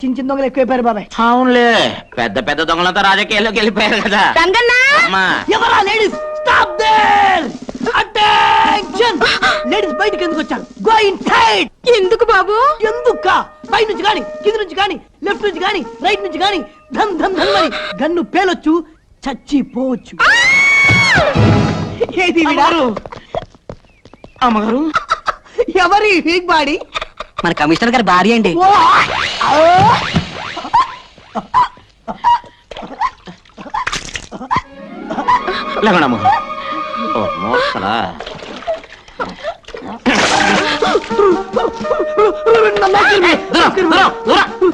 చిన్న చిన్న దొంగలు ఎక్కువైపోయారు బాబాయ్. అవునులే, పెద్ద పెద్ద దొంగలంతా రాజకీయాల్లోకి వెళ్ళిపోయారు కదా. ఎవరా ladies? Stop there! Attention! Ladies బయటికి ఎందుకు వచ్చారు? Go inside! ఎందుకు బాబు? ఎందుకా? పై నుంచి గాని, కింద నుంచి గాని, లెఫ్ట్ నుంచి గాని, రైట్ నుంచి గాని ధన్ ధన్ ధన్ అని గన్ను పేలొచ్చు, చచ్చిపోవచ్చు. ఏది విడారు? అమ్మగారు, ఎవరి వీక్ బాడీ? మన కమిషనర్ గారి భార్య అండి.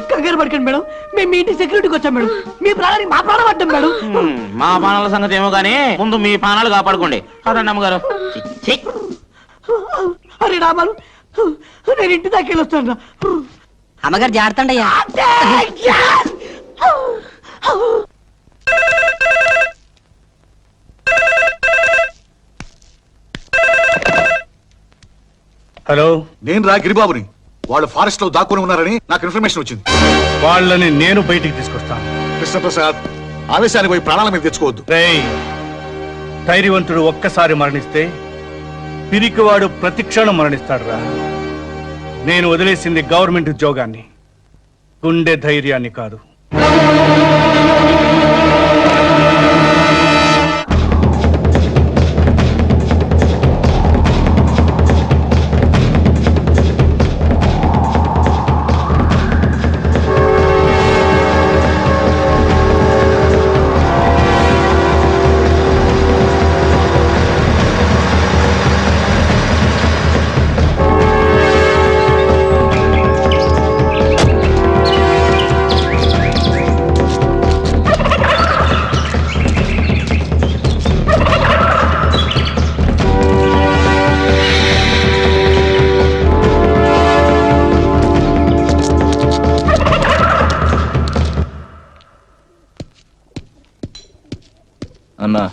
కంగారు పడకండి మేడం, మేము మీ ఇంటి సెక్యూరిటీకి వచ్చాం మేడం. మీ ప్రాణానికి మా ప్రాణం పడ్డాం మేడం. మా ప్రాణాల సంగతి ఏమో గానీ ముందు మీ ప్రాణాలు కాపాడుకోండి. అదండి అమ్మగారు. అరే రామాలు, నేను ఇంటి దాకా వెళ్ళొస్తాను. అమ్మగారు జాగ్రత్త అయ్యా. హలో, నేను రా గిరిబాబుని. వాళ్ళు ఫారెస్ట్ లో దాక్కుని ఉన్నారని నాకు ఇన్ఫర్మేషన్ వచ్చింది. వాళ్ళని నేను బయటికి తీసుకొస్తాను. కృష్ణప్రసాద్, ఆవేశానికి పోయి ప్రాణాల మీద తెచ్చుకోవద్దు. రేయ్, ధైర్యవంతుడు ఒక్కసారి మరణిస్తే పిరికివాడు ప్రతిక్షణం మరణిస్తాడు రా. నేను వదిలేసింది గవర్నమెంట్ ఉద్యోగాన్ని, గుండె ధైర్యాన్ని కాదు. అన్నా,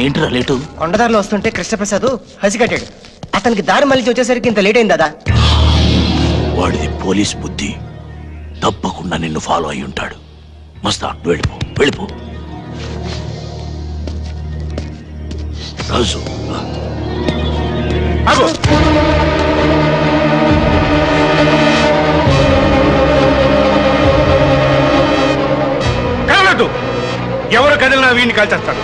ఏంట్రా లేటు? కొండదారిలో వస్తుంటే కృష్ణప్రసాద్ హసికట్టాడు. అతనికి దారి మళ్ళీ వచ్చేసరికి ఇంత లేట్ అయింది దాదా. వాడిది పోలీస్ బుద్ధి, తప్పకుండా నిన్ను ఫాలో అయి ఉంటాడు. మస్తా, వెళ్ళిపో వెళ్ళిపో. రాజు, ఎవరు కదిలినా వీడిని కాల్చేస్తాడు.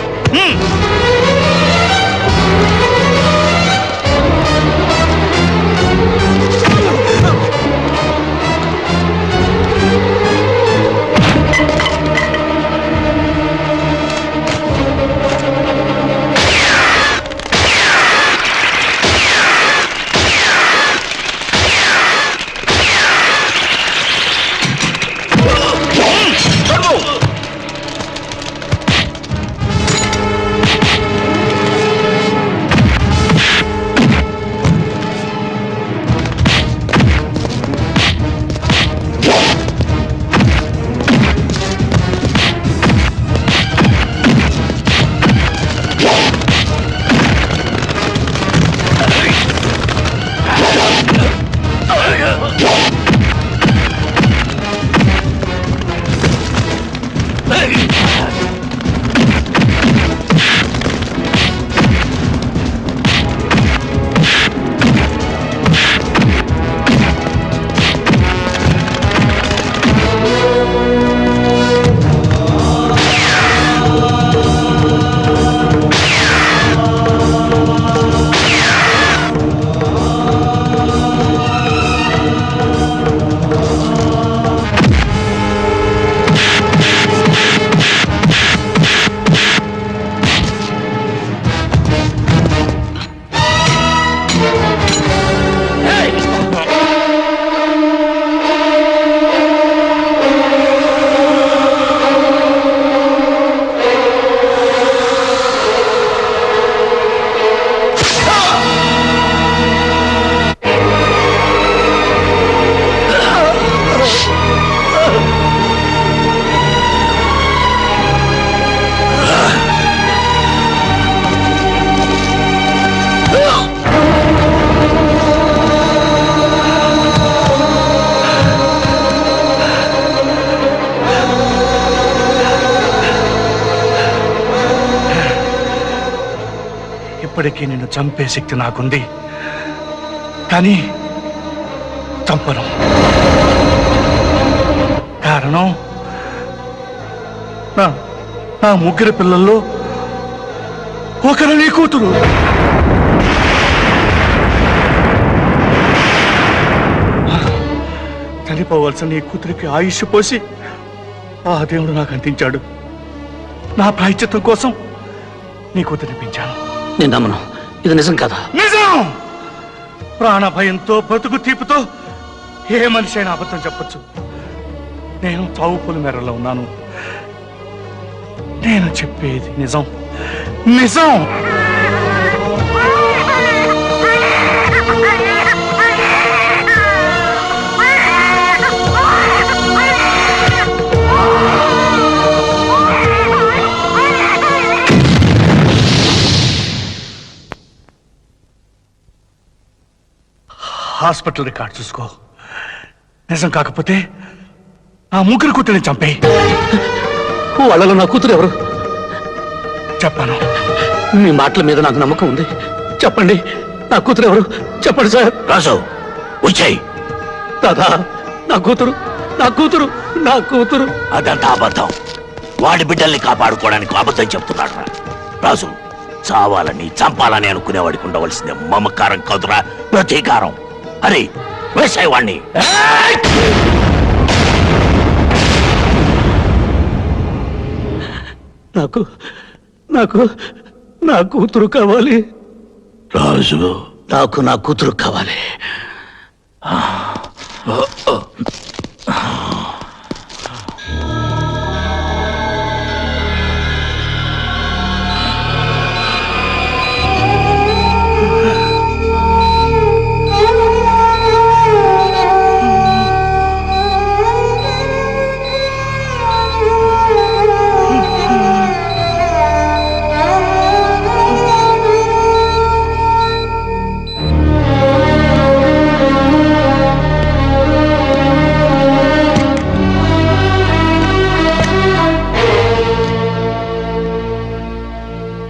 ఇప్పటికీ నిన్ను చంపే శక్తి నాకుంది, కానీ చంపను. కారణం నా ముగ్గురు పిల్లల్లో ఒకరు నీ కూతురు. చనిపోవలసిన నీ కూతురికి ఆయుష్ పోసి ఆ దేవుడు నాకు అందించాడు. నా ప్రాయశ్చిత్తం కోసం నీ కూతురిని పెంచాను. నేను నమ్మను, ఇది నిజం కదా? నిజం. ప్రాణ భయంతో బ్రతుకు తీపుతో ఏ మనిషి అయినా అబద్ధం చెప్పొచ్చు. నేను చావు పులి మేరలో ఉన్నాను. నేను చెప్పేది నిజం, నిజం. హాస్పిటల్ రికార్డ్ చూసుకో. నిజం కాకపోతే ఆ ముగ్గురు కూతురిని చంపేయి. వాళ్ళలో నా కూతురు ఎవరు? చెప్పాను. మీ మాటల మీద నాకు నమ్మకం ఉంది. చెప్పండి, నా కూతురు ఎవరు? చెప్పండి సార్. రాజు వచ్చాయి. దాదా, నా కూతురు, నా కూతురు, నా కూతురు. అదంతా అబద్ధం. వాడి బిడ్డల్ని కాపాడుకోవడానికి అబద్ధం చెప్తున్నాడు. రాజు, చావాలని చంపాలని అనుకునేవాడికి ఉండవలసిందే మమకారం కాదురా, ప్రతీకారం. అరే వేసేవాణ్ణి. నాకు నాకు నా కూతురు కావాలి రాజు. నాకు నా కూతురు కావాలి.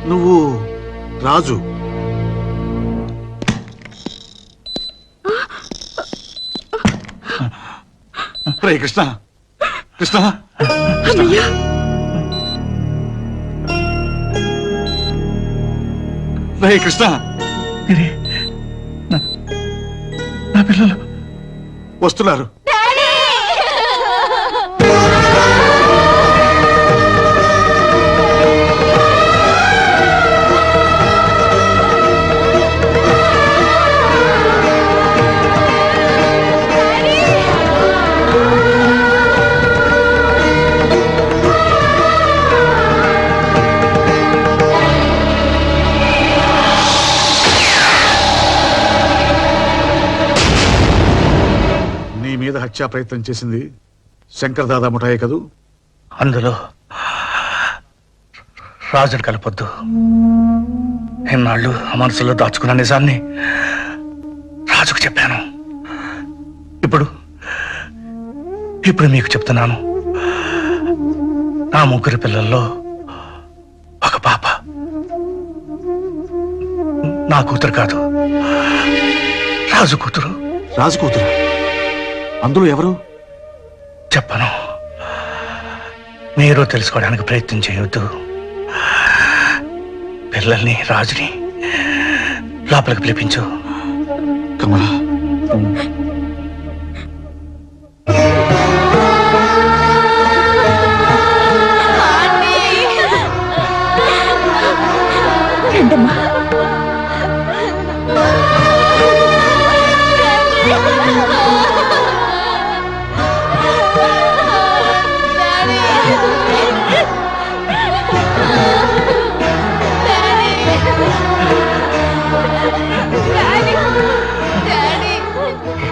నువ్వు రాజు. రే కృష్ణ, కృష్ణ, రే కృష్ణ. ఇది నా పిల్లలు వస్తున్నారు. మీద హత్యా ప్రయత్నం చేసింది శంకర్ దాదా ముఠాయే కదూ? అందులో రాజును కలపొద్దు. ఎన్నాళ్ళు ఆ మనసులో దాచుకున్న నిజాన్ని రాజుకు చెప్పాను. ఇప్పుడు మీకు చెప్తున్నాను. నా ముగ్గురు పిల్లల్లో ఒక పాప నా కూతురు కాదు, రాజు కూతురు. రాజు కూతురు? అందులో ఎవరు? చెప్పను. మీరు తెలుసుకోవడానికి ప్రయత్నం చేయవద్దు. పిల్లల్ని, రాజుని లోపలికి పిలిపించు. కమలా,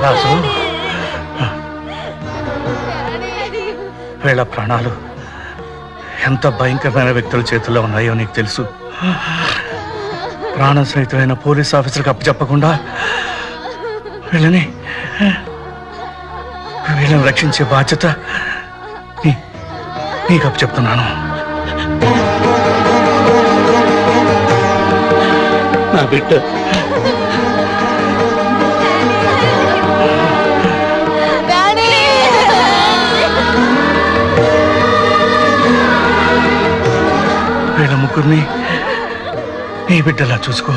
రాజు, వీళ్ళ ప్రాణాలు ఎంత భయంకరమైన వ్యక్తుల చేతుల్లో ఉన్నాయో నీకు తెలుసు. ప్రాణం సహితమైన పోలీస్ ఆఫీసర్కి అప్పచెప్పకుండా వీళ్ళని రక్షించే బాధ్యత నీకు అప్పచెప్తున్నాను. నా నా బిడ్డ వీళ్ళ ముగ్గురిని నీ బిడ్డలా చూసుకో.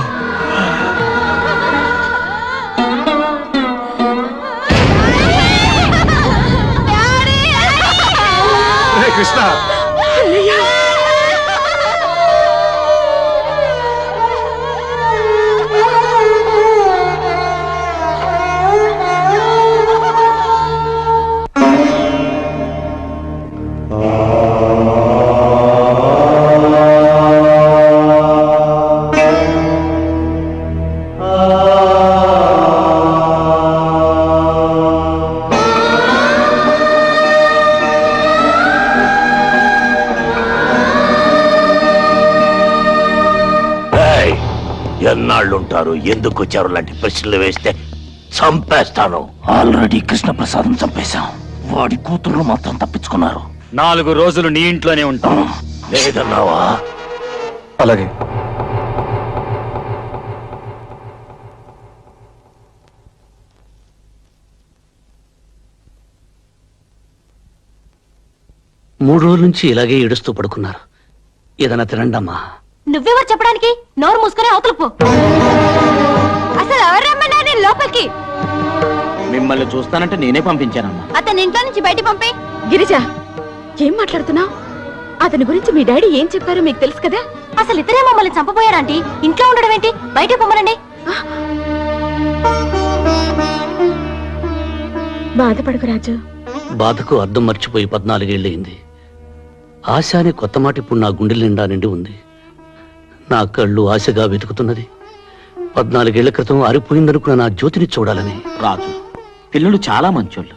కృష్ణ ఎన్నాళ్ళుంటారు, ఎందుకు వచ్చారు లాంటి ప్రశ్నలు వేస్తే చంపేస్తాను. ఆల్రెడీ కృష్ణప్రసాదం చంపేశాం, వాడి కూతురు మాత్రం తప్పించుకున్నారు. 4 రోజులు నీ ఇంట్లోనే ఉంటాం. లేదన్నావా? అలాగే. మూడు రోజుల నుంచి ఇలాగే ఏడుస్తూ పడుకున్నారు. ఏదైనా తినండమ్మా. నువ్వెవరు చెప్పడానికి? నోరు మూసుకొని అవతల పో. అసలు ఎవరు రమ్మన్నారు నేను లోపలికి? మిమ్మల్ని చూస్తానంటే నేనే పంపించానమ్మా. అతని ఇంట్లో నుంచి బయట పంపి. గిరిజ, ఏం మాట్లాడుతున్నావు? అతని గురించి మీ డాడీ ఏం చెప్పారో మీకు తెలుసు కదా. అసలు ఇతరే మమ్మల్ని చంపబోయారంటీ. ఇంట్లో ఉండడం ఏంటి? బయట పొమ్మనండి. బాధపడకు రాజు. బాధకు అర్థం మర్చిపోయి 14 ఏళ్ళయింది. ఆశ అనే కొత్త మాట ఇప్పుడు నా గుండెల నిండా నిండి ఉంది. నా కళ్ళు ఆశగా వెతుకుతున్నది 14 ఏళ్ల క్రితం ఆరిపోయిందనుకున్న నా జ్యోతిని చూడాలని. రాజు, పిల్లలు చాలా మంచోళ్ళు.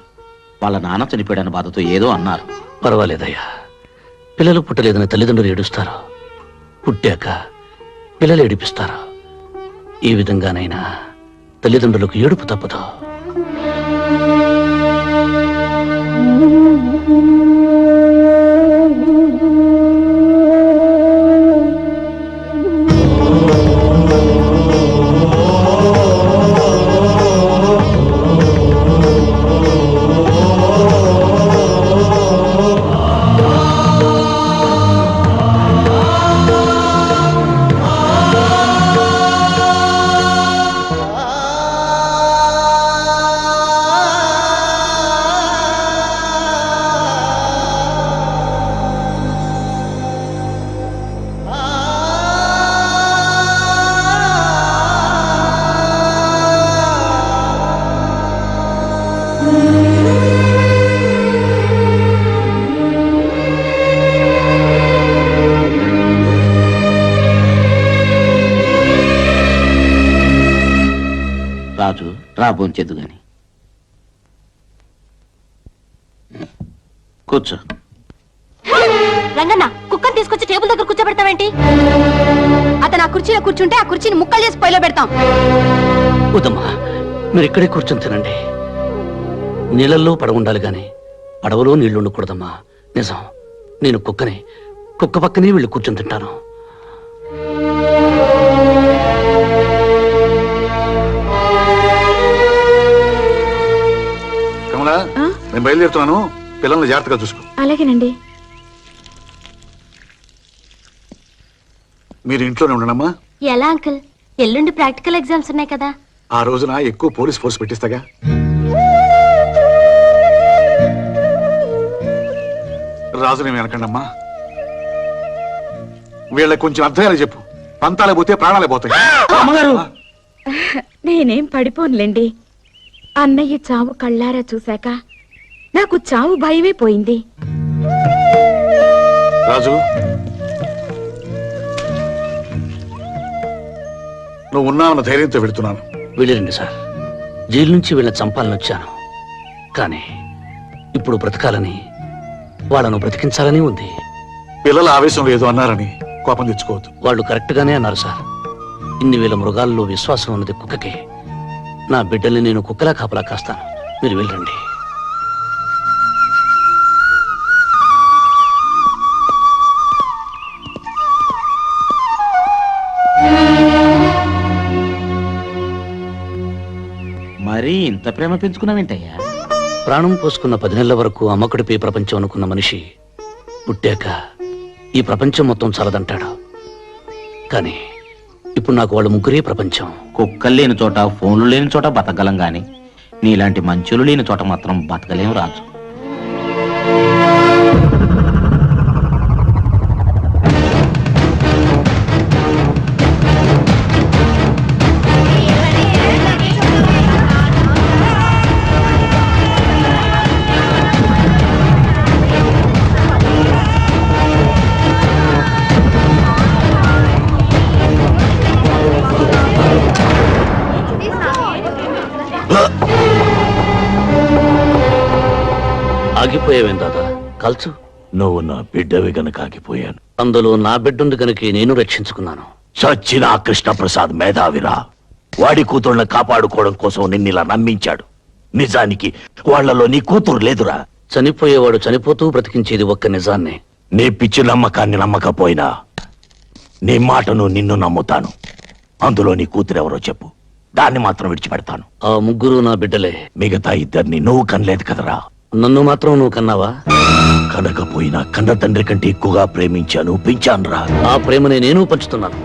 వాళ్ళ నాన్న చనిపోయాడన్న బాధతో ఏదో అన్నారు. పర్వాలేదయ్యా, పిల్లలు పుట్టలేదని తల్లిదండ్రులు ఏడుస్తారు, పుట్టాక పిల్లలు ఏడిపిస్తారు. ఈ విధంగానైనా తల్లిదండ్రులకు ఏడుపు తప్పదు. రాజు, రా భోంచేద్దు గాని. కూర్చో. రంగన్న, కుక్కను తీసుకొచ్చి టేబుల్ దగ్గర కూర్చోబెడతావేంటి? అతను ఆ కుర్చీలో కూర్చుంటే ఆ కుర్చీని ముక్కలు చేసి పొయ్యిలో పెడతాం. వద్దమ్మా, మీరు ఇక్కడే కూర్చొని తినండి. నీళ్ళల్లో పడవ ఉండాలి గాని పడవలో నీళ్లు ఉండకూడదమ్మా. నిజం, నేను కుక్కని. కుక్క పక్కనే వీళ్ళు కూర్చొని తింటాను. కమలా, నేను బయలుదేరుతున్నాను. పిల్లల్ని జాగ్రత్తగా చూసుకో. అలాగేనండి. మీరు ఇంట్లోనే ఉండనమ్మా. ఎలా అంకుల్? ఎల్లుండి ప్రాక్టికల్ ఎగ్జామ్స్ ఉన్నాయి కదా. ఆ రోజున ఎక్కువ పోలీస్ ఫోర్స్ పెట్టిస్తాగా. రాజునేమి అనకండమ్మా. వీళ్ళకి కొంచెం అర్థమయ్యేలా చెప్పు. పంతాలే పోతే ప్రాణాలే పోతాయి. అమ్మగారు, నేనేం పడిపోనులేండి. అన్నయ్య చావు కళ్ళారా చూశాక నాకు చావు భయమే పోయింది. రాజు, నువ్వు ఉన్నావన్న ధైర్యంతో వెళుతున్నాను. వెళ్ళిరండి సార్. జైలు నుంచి వీళ్ళని చంపాలని వచ్చాను, కానీ ఇప్పుడు బ్రతకాలని, వాళ్ళను బ్రతికించాలని ఉంది. పిల్లల ఆవేశం లేదు అన్నారని కోపం తెచ్చుకోవద్దు. వాళ్ళు కరెక్ట్ గానే అన్నారు సార్. ఇన్ని వేల మృగాల్లో విశ్వాసం ఉన్నది కుక్కకే. నా బిడ్డల్ని నేను కుక్కలా కాపలా కాస్తాను. మీరు వెళ్ళండి. ఇంత ప్రేమ పెంచుకున్నావేంటయ్యా? ప్రాణం పోసుకున్న 10 నెలల వరకు అమ్మకుడిపై ప్రపంచం అనుకున్న మనిషి పుట్టాక ఈ ప్రపంచం మొత్తం చాలదంటాడు. కానీ ఇప్పుడు నాకు వాళ్ళు ముగ్గురే ప్రపంచం. కుక్కలు లేని చోట, ఫోన్లు లేని చోట బతకగలం గాని నీలాంటి మంచులు లేని చోట మాత్రం బతకలేం రాజు. ఆగిపోయావేం దాదా? కల్చు. నువ్వు నా బిడ్డవి గనక ఆగిపోయాను. అందులో నా బిడ్డుంది గనక నేను రక్షించుకున్నాను. చచ్చిన ఆ కృష్ణప్రసాద్ మేధావిరా. వాడి కూతుళ్ళని కాపాడుకోవడం కోసం నిన్నిలా నమ్మించాడు. నిజానికి వాళ్లలో నీ కూతురు లేదురా. చనిపోయేవాడు చనిపోతూ బ్రతికించేది ఒక్క నిజాన్ని. నీ పిచ్చి నమ్మకాన్ని నమ్మకపోయినా నీ మాటను నిన్ను నమ్ముతాను. అందులో నీ కూతురెవరో చెప్పు, దాన్ని మాత్రం విడిచిపెడతాను. ఆ ముగ్గురు నా బిడ్డలే. మిగతా ఇద్దరిని నువ్వు కనలేదు కదరా. నన్ను మాత్రం నువ్వు కన్నావా? కనకపోయినా కన్న తండ్రి కంటే ఎక్కువగా ప్రేమించాను, పెంచానురా. ఆ ప్రేమని నేను పంచుతున్నాను.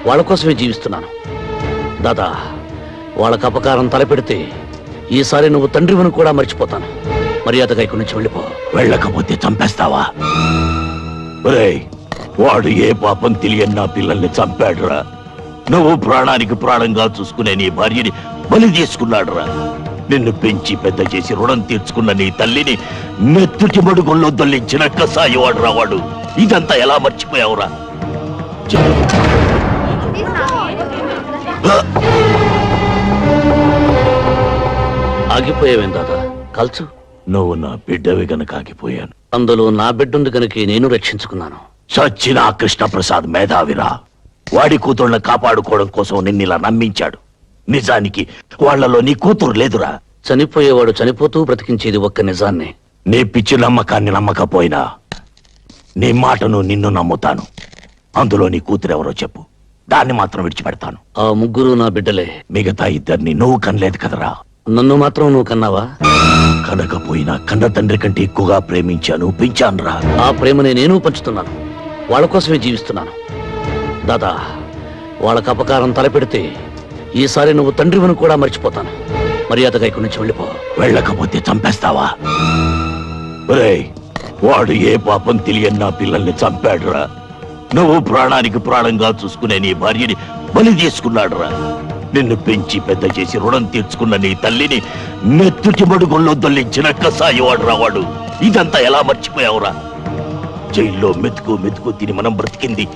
వాళ్ళ కోసమే జీవిస్తున్నాను. దాదా, వాళ్ళకు అపకారం తలపెడితే ఈసారి నువ్వు తండ్రివను కూడా మర్చిపోతాను. మర్యాదగా ఇక్కడి నుంచి వెళ్ళిపో. వెళ్ళకపోతే చంపేస్తావా? ఒరేయ్, వాడు ఏ పాపం తెలియని నా పిల్లల్ని చంపాడురా. నువ్వు ప్రాణానికి ప్రాణంగా చూసుకునే నీ భార్యని బలి తీసుకున్నాడురా. నిన్ను పెంచి పెద్ద చేసి రుణం తీర్చుకున్న నీ తల్లిని నెత్తుటి మడుగుల్లో దొల్లించిన కసాయివాడు రావాడు. ఇదంతా ఎలా మర్చిపోయావురా? ఆగిపోయావేం దాదా? కల్చు. నువ్వు నా బిడ్డవి గనక ఆగిపోయాను. అందులో నా బిడ్డుంది గనక నేను రక్షించుకున్నాను. చచ్చిన ఆ కృష్ణప్రసాద్ మేధావిరా. వాడి కూతుళ్ళని కాపాడుకోవడం కోసం నిన్నిలా నమ్మించాడు. నిజానికి వాళ్లలో నీ కూతురు లేదురా. చనిపోయేవాడు చనిపోతూ బ్రతికించేది ఒక్క నిజాన్ని. నీ పిచ్చి నమ్మకాన్ని నమ్మకపోయినా నీ మాటను నిన్ను నమ్ముతాను. అందులో నీ కూతురెవరో చెప్పు, దాన్ని మాత్రం విడిచిపెడతాను. ఆ ముగ్గురు నా బిడ్డలే. మిగతా ఇద్దరిని నువ్వు కనలేదు కదరా. నన్ను మాత్రం నువ్వు కన్నావా? కనకపోయినా కన్న తండ్రి కంటే ఎక్కువగా ప్రేమించాను, పెంచానురా. ఆ ప్రేమని నేను పంచుతున్నాను. వాళ్ళ కోసమే జీవిస్తున్నాను. దాదా, వాళ్ళకు అపకారం తలపెడితే ఈసారి నువ్వు తండ్రివను కూడా మర్చిపోతాను. మర్యాదగా ఇక్కడి నుంచి వెళ్ళిపో. వెళ్ళకపోతే చంపేస్తావా? ఒరేయ్, వాడు ఏ పాపం తెలియని నా పిల్లల్ని చంపాడురా. నువ్వు ప్రాణానికి ప్రాణంగా చూసుకునే నీ భార్యని బలి తీసుకున్నాడురా. నిన్ను పెంచి పెద్ద చేసి రుణం తీర్చుకున్న నీ తల్లిని నెత్తుటి మడుగుల్లో దొల్లించిన కసాయివాడు రావాడు. ఇదంతా ఎలా మర్చిపోయావురా? జైల్లో మెతుకు మెతుకు తిని మనం బ్రతికింది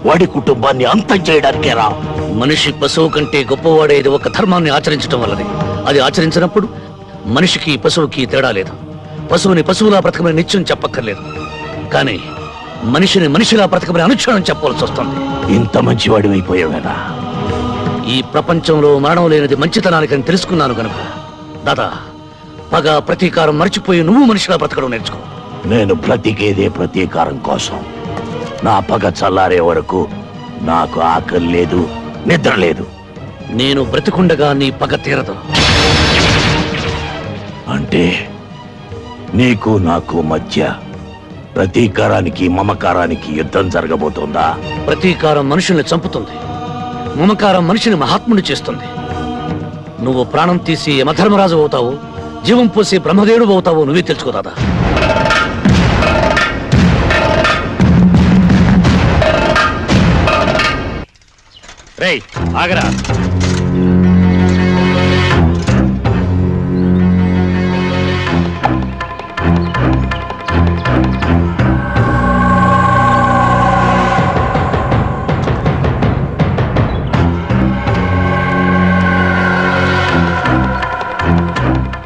వాడి కుటుంబాన్ని అంతం చేయడానికేరా. మనిషి పశువు కంటే గొప్పవాడేది ఒక ధర్మాన్ని ఆచరించడం వల్లనే. అది ఆచరించినప్పుడు మనిషికి పశువుకి తేడా లేదు. పశువుని పశువులా బ్రతకమని నిత్యం చెప్పక్కర్లేదు. కానీ మనిషిని మనిషిలా బ్రతకమని అనుక్షణం చెప్పవలసి వస్తుంది. ఇంత మంచివాడివైపోయావేనా? ఈ ప్రపంచంలో మరణం లేనిది మంచితనానికని తెలుసుకున్నాను కనుక దాదా, పగ ప్రతీకారం మర్చిపోయి నువ్వు మనిషిలా బ్రతకడం నేర్చుకో. నేను బ్రతికేదే ప్రతీకారం కోసం. నా పగ చల్లారే వరకు నాకు ఆకలి లేదు, నిద్ర లేదు. నేను బ్రతికుండగా నీ పగ తీరదు. అంటే నీకు నాకు మధ్య ప్రతీకారానికి మమకారానికి యుద్ధం జరగబోతోందా? ప్రతీకారం మనుషుల్ని చంపుతుంది. మమకారం మనిషిని మహాత్ముని చేస్తుంది. నువ్వు ప్రాణం తీసి యమధర్మరాజు అవుతావు, జీవం పోసి బ్రహ్మదేవుడు అవుతావు. నువ్వే తెలుసుకో దాదా. రేయ్, ఆగరా.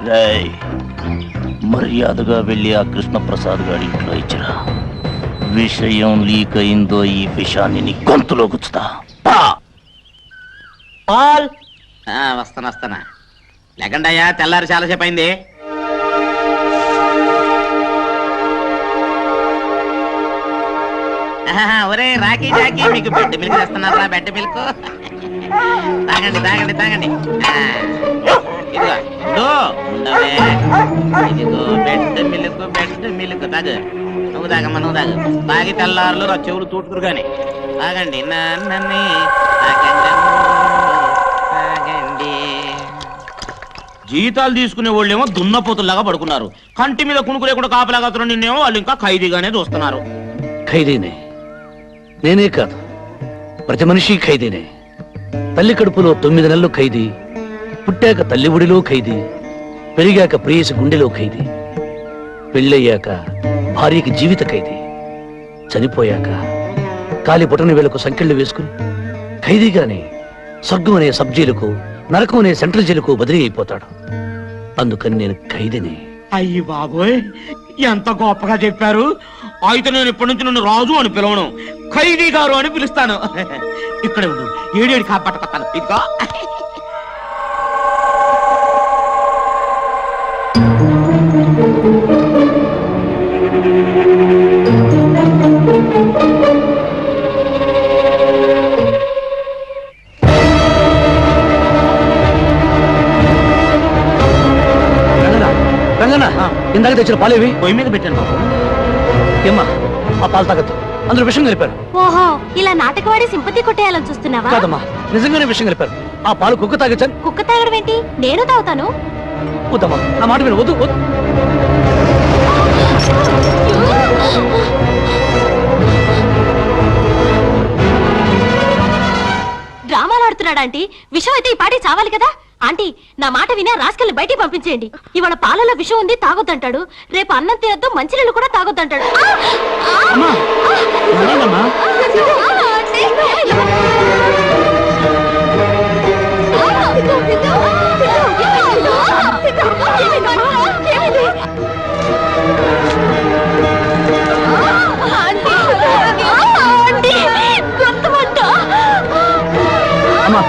రేయ్, మర్యాదగా వెళ్ళి ఆ కృష్ణప్రసాద్ గారి ఇంట్లో ఇచ్చిరా. విషయం లీక్ అయిందో ఈ విషయాన్ని నీ గొంతులో గుచ్చుతా. వస్తానా లేకండి అయ్యా, తెల్లారి చాలాసేపు అయింది. ఒరే రాకీ జాకీ, మీకు బెడ్ మిల్క్ తెస్తున్నారా? బెడ్ మిల్క్ తాగండి తాగండి తాగండి ఇదిగో ఉండవే. ఇదిగో బెడ్ మిల్క్ తాగు. నువ్వు తాగమ్మా నువ్వు తాగు. తాగి తెల్లారులు నా చెవులు తూటుకురు గాని తాగండి. నన్ను తాగండి. జీతాలు తీసుకునే వాళ్ళేమో దున్నపోతుల్లాగా పడుకున్నారు. కంటి మీద కునుకు లేకుండా కాపలాగా నిన్నేమో వాళ్ళు ఇంకా ఖైదీగానే చూస్తున్నారు. ఖైదీనే, నేనే కాదు, ప్రతి మనిషి ఖైదీనే. తల్లి కడుపులో 9 నెలలు ఖైదీ, పుట్టాక తల్లి ఒడిలో ఖైదీ, పెరిగాక ప్రేయసి గుండెలో ఖైదీ, పెళ్ళయ్యాక భార్యకి జీవిత ఖైదీ, చనిపోయాక కాలి బొటన వేలకు సంకెళ్ళు వేసుకుని ఖైదీగానే స్వర్గం అనే సబ్ జైలుకు, నరకం అనే సెంట్రల్ జైలుకు బదిలీ అయిపోతాడు. అందుకని నేను ఖైదీని. అయ్యి బాబోయ్, ఎంత గొప్పగా చెప్పారు. అయితే నేను ఇప్పటి నుంచి నన్ను రాజు అని పిలవను, ఖైదీ గారు అని పిలుస్తాను. ఇక్కడ ఉండు, ఏడేడు కాపాడుకొస్తాను. ఇదిగో రంగన్న, ఇందాక తెచ్చిన పాలేవి పొయ్యి మీద పెట్టాను బాబు. ఏమ్మా, ఆ పాలు తాగద్దు, అందులో విషయం కలిపారు. ఓహో, ఇలా నాటకవాడి సింపతి కొట్టేయాలని చూస్తున్నావా? కాదమ్మా, నిజంగానే విషయం కలిపారు. ఆ పాలు కుక్క తాగచ్చాను. కుక్క తాగడం ఏంటి? నేను తాగుతాను. వద్దమ్మా, నా మాట విను, వద్దు వద్దు. డ్రామాలు ఆడుతున్నాడా ఆంటీ? విషం అయితే ఈ పాటి చావాలి కదా. ఆంటీ, నా మాట వినే రాస్కల్ని బయటికి పంపించేయండి. ఇవాళ పాలలో విషం ఉంది, తాగొద్దంటాడు. రేపు అన్నం తినొద్దు, మంచినీళ్ళు కూడా తాగొద్దంటాడు. అమ్మా,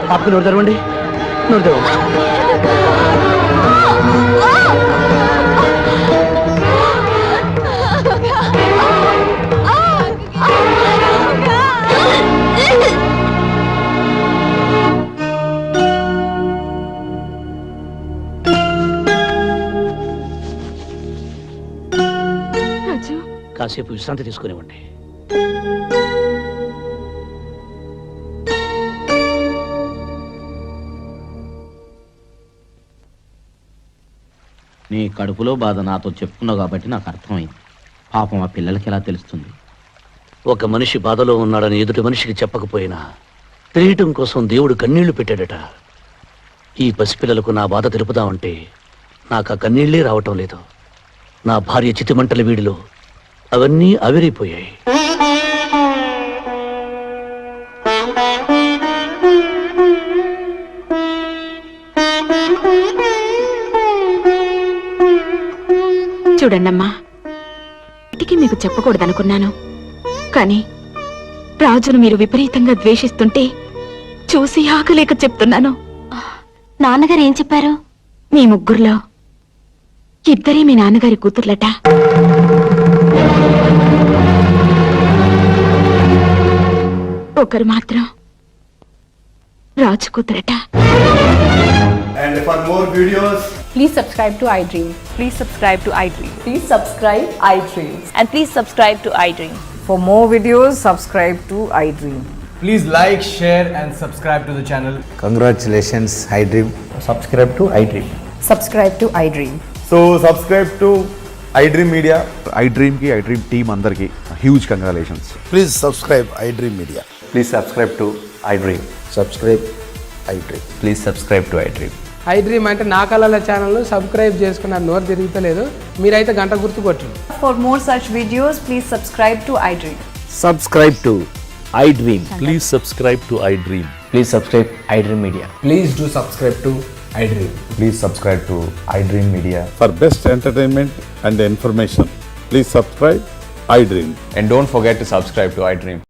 పాపకు నోరు తెరవండి, నోరు తెరవండి. కాసేపు విశ్రాంతి తీసుకునివ్వండి. నీ కడుపులో బాధ నాతో చెప్పుకున్నావు కాబట్టి నాకు అర్థమైంది. పాపం ఆ పిల్లలకి ఎలా తెలుస్తుంది? ఒక మనిషి బాధలో ఉన్నాడని ఎదుటి మనిషికి చెప్పకపోయినా తెలియటం కోసం దేవుడు కన్నీళ్లు పెట్టాడట. ఈ పసిపిల్లలకు నా బాధ తెలుపుదామంటే నాకు ఆ కన్నీళ్లే రావటం లేదు. నా భార్య చితిమంటల వీడిలో అవన్నీ ఆవిరైపోయాయి. చూడండమ్మా, ఇంటికి మీకు చెప్పకూడదనుకున్నాను, కానీ రాజును మీరు విపరీతంగా ద్వేషిస్తుంటే చూసి ఆగలేక చెప్తున్నాను. నాన్నగారు ఏం చెప్పారు? మీ ముగ్గురులో ఇద్దరే మీ నాన్నగారి కూతుర్లట. ఒకరు మాత్రం రాజు కూతురట. And for more videos, please subscribe to iDream. Please subscribe to iDream. Please subscribe iDream. And please subscribe to iDream. For more videos, subscribe to iDream. please like, share and subscribe to the channel. Congratulations, iDream. Subscribe to iDream. Subscribe to iDream. So subscribe to iDream Media. iDream ki iDream team andarki huge congratulations. Please subscribe iDream Media. Please subscribe to iDream. Subscribe iDream. Please subscribe to iDream. iDream అంటే నా కళల channel subscribe చేసుకున్న నోరు తిరుగుతలేదు. మీరైతే గంట గుర్తు కొట్టండి. For more such videos, please subscribe to iDream. Subscribe to iDream. Please subscribe to iDream. Please subscribe iDream Media. Please do subscribe to iDream. Please subscribe to iDream Media. For best entertainment and information, please subscribe iDream. And don't forget to subscribe to iDream.